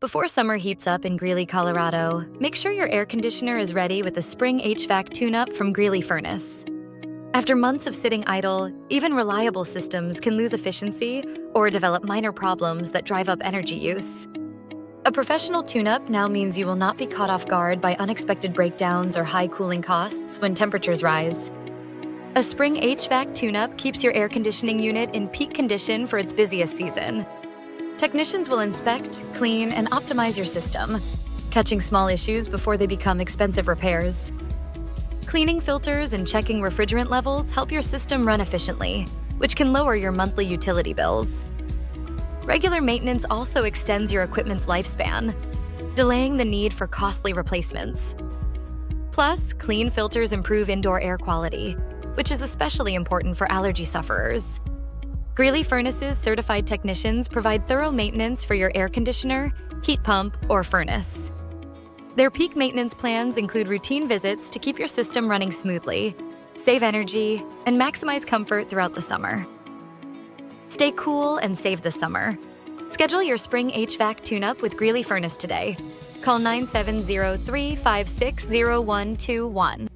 Before summer heats up in Greeley, Colorado, make sure your air conditioner is ready with a spring HVAC tune-up from Greeley Furnace. After months of sitting idle, even reliable systems can lose efficiency or develop minor problems that drive up energy use. A professional tune-up now means you will not be caught off guard by unexpected breakdowns or high cooling costs when temperatures rise. A spring HVAC tune-up keeps your air conditioning unit in peak condition for its busiest season. Technicians will inspect, clean, and optimize your system, catching small issues before they become expensive repairs. Cleaning filters and checking refrigerant levels help your system run efficiently, which can lower your monthly utility bills. Regular maintenance also extends your equipment's lifespan, delaying the need for costly replacements. Plus, clean filters improve indoor air quality, which is especially important for allergy sufferers. Greeley Furnace's certified technicians provide thorough maintenance for your air conditioner, heat pump, or furnace. Their peak maintenance plans include routine visits to keep your system running smoothly, save energy, and maximize comfort throughout the summer. Stay cool and save the summer. Schedule your spring HVAC tune-up with Greeley Furnace today. Call 970-356-0121.